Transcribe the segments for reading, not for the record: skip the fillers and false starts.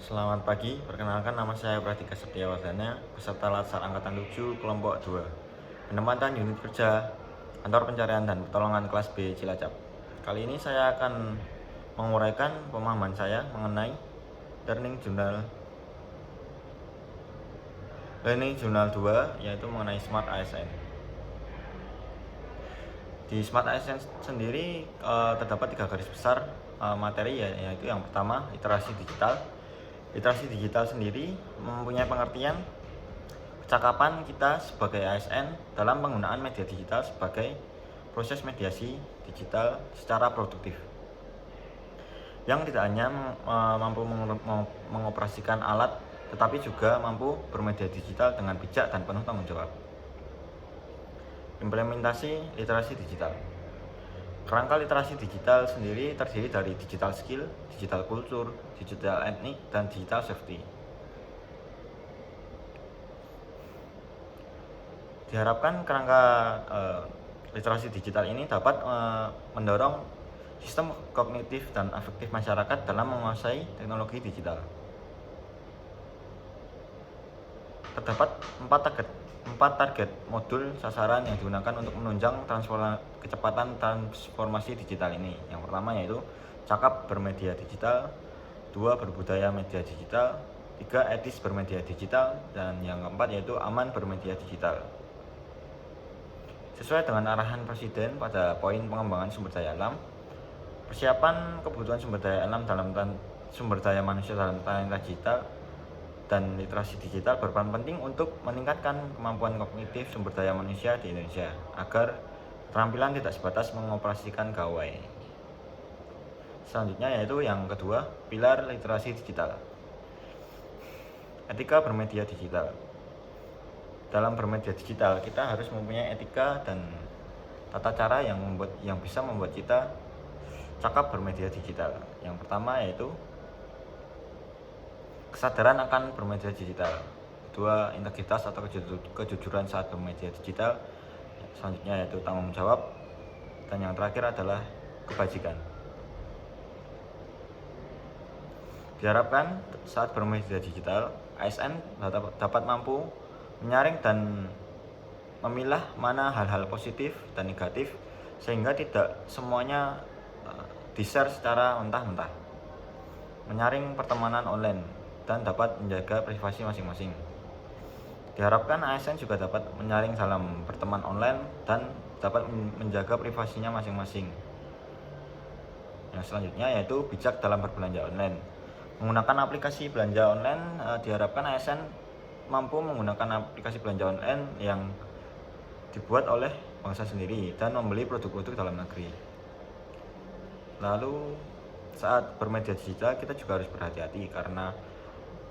Selamat pagi, perkenalkan nama saya Pradika Setiawardana, peserta Latsar Angkatan 7 Kelompok 2, penempatan unit kerja Kantor Pencarian dan Pertolongan kelas B Cilacap. Kali ini saya akan menguraikan pemahaman saya mengenai Learning Journal 2, yaitu mengenai Smart ASN. Di Smart ASN sendiri terdapat 3 garis besar materi, yaitu yang pertama literasi digital. Literasi digital sendiri mempunyai pengertian kecakapan kita sebagai ASN dalam penggunaan media digital sebagai proses mediasi digital secara produktif, yang tidak hanya mampu mengoperasikan alat, tetapi juga mampu bermedia digital dengan bijak dan penuh tanggung jawab. Implementasi literasi digital. Kerangka literasi digital sendiri terdiri dari digital skill, digital culture, digital etnik, dan digital safety. Diharapkan kerangka literasi digital ini dapat mendorong sistem kognitif dan afektif masyarakat dalam menguasai teknologi digital. Terdapat 4 target modul sasaran yang digunakan untuk menunjang kecepatan transformasi digital ini. Yang pertama yaitu cakap bermedia digital, 2 berbudaya media digital, 3 etis bermedia digital, dan yang keempat yaitu aman bermedia digital. Sesuai dengan arahan Presiden pada poin pengembangan sumber daya alam, persiapan kebutuhan sumber daya alam dalam sumber daya manusia dalam talenta digital dan literasi digital berperan penting untuk meningkatkan kemampuan kognitif sumber daya manusia di Indonesia agar keterampilan tidak sebatas mengoperasikan gawai. Selanjutnya yaitu yang kedua, pilar literasi digital. Etika bermedia digital. Dalam bermedia digital kita harus mempunyai etika dan tata cara yang bisa membuat kita cakap bermedia digital. Yang pertama yaitu kesadaran akan bermedia digital, 2 integritas atau kejujuran saat bermedia digital, selanjutnya yaitu tanggung jawab, dan yang terakhir adalah kebajikan. Diharapkan saat bermedia digital, ASN dapat mampu menyaring dan memilah mana hal-hal positif dan negatif sehingga tidak semuanya di-share secara mentah-mentah, menyaring pertemanan online, dan dapat menjaga privasi masing-masing. Diharapkan ASN juga dapat menyaring dalam berteman online dan dapat menjaga privasinya masing-masing. Yang selanjutnya yaitu bijak dalam berbelanja online. Menggunakan aplikasi belanja online, diharapkan ASN mampu menggunakan aplikasi belanja online yang dibuat oleh bangsa sendiri dan membeli produk-produk dalam negeri. Lalu saat bermedia digital kita juga harus berhati-hati karena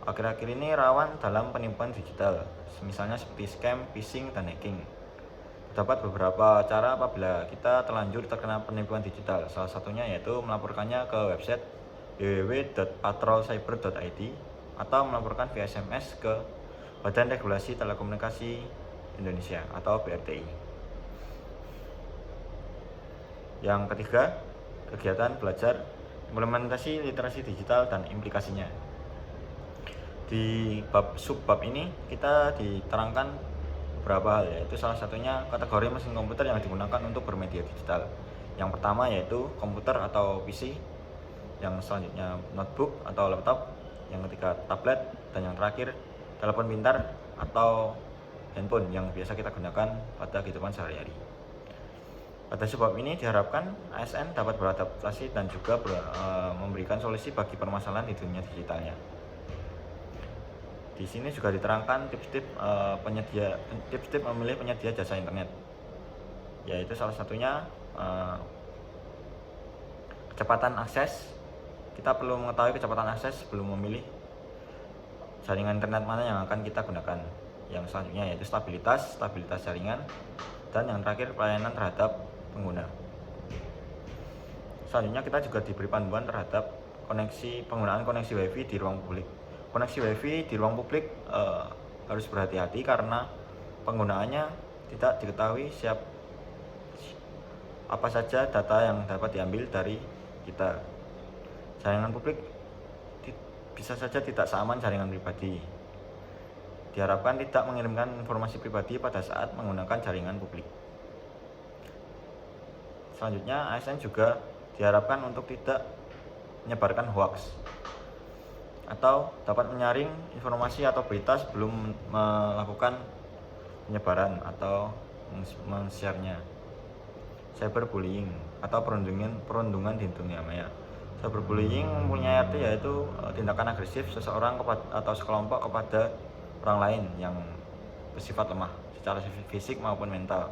akhir-akhir ini rawan dalam penipuan digital, misalnya seperti scam, phishing, dan hacking. Terdapat beberapa cara apabila kita terlanjur terkena penipuan digital. Salah satunya yaitu melaporkannya ke website www.patrolcyber.id atau melaporkan via SMS ke Badan Regulasi Telekomunikasi Indonesia atau BRTI. Yang ketiga, kegiatan belajar implementasi literasi digital dan implikasinya. Di subbab ini kita diterangkan beberapa hal, yaitu salah satunya kategori mesin komputer yang digunakan untuk bermedia digital. Yang pertama yaitu komputer atau PC, yang selanjutnya notebook atau laptop, yang ketiga tablet, dan yang terakhir telepon pintar atau handphone yang biasa kita gunakan pada kehidupan sehari-hari. Pada sebab ini diharapkan ASN dapat beradaptasi dan juga memberikan solusi bagi permasalahan di dunia digitalnya. Di sini juga diterangkan tips-tips memilih penyedia jasa internet, yaitu salah satunya kecepatan akses. Kita perlu mengetahui kecepatan akses sebelum memilih jaringan internet mana yang akan kita gunakan. Yang selanjutnya yaitu stabilitas jaringan, dan yang terakhir pelayanan terhadap pengguna. Selanjutnya kita juga diberi panduan terhadap penggunaan koneksi WiFi di ruang publik. Koneksi WiFi di ruang publik harus berhati-hati karena penggunaannya tidak diketahui apa saja data yang dapat diambil dari kita. Jaringan publik bisa saja tidak seaman jaringan pribadi. Diharapkan tidak mengirimkan informasi pribadi pada saat menggunakan jaringan publik. Selanjutnya, ASN juga diharapkan untuk tidak menyebarkan hoaks atau dapat menyaring informasi atau berita sebelum melakukan penyebaran atau men-share-nya. Cyberbullying atau perundungan di dunia maya. Cyberbullying mempunyai arti yaitu tindakan agresif seseorang atau sekelompok kepada orang lain yang bersifat lemah secara fisik maupun mental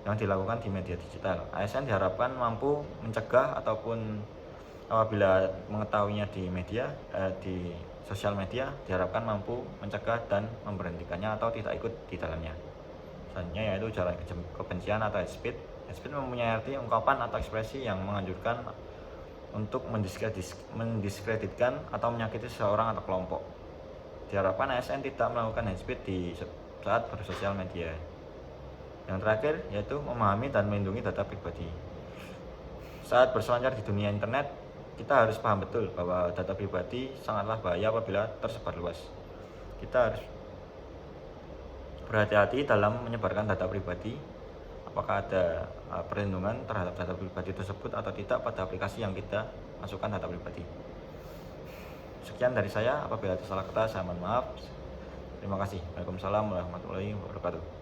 yang dilakukan di media digital. ASN diharapkan mampu mencegah ataupun apabila mengetahuinya di sosial media, diharapkan mampu mencegah dan memberhentikannya atau tidak ikut di dalamnya. Selanjutnya yaitu ujaran kebencian atau hate speech. Hate speech mempunyai arti ungkapan atau ekspresi yang menganjurkan untuk mendiskreditkan atau menyakiti seseorang atau kelompok. Diharapkan ASN tidak melakukan hate speech di saat bersosial media. Yang terakhir yaitu memahami dan melindungi data pribadi. Saat berselancar di dunia internet, kita harus paham betul bahwa data pribadi sangatlah bahaya apabila tersebar luas. Kita harus berhati-hati dalam menyebarkan data pribadi. Apakah ada perlindungan terhadap data pribadi tersebut atau tidak pada aplikasi yang kita masukkan data pribadi. Sekian dari saya, apabila ada salah kata saya mohon maaf. Terima kasih. Waalaikumsalam warahmatullahi wabarakatuh.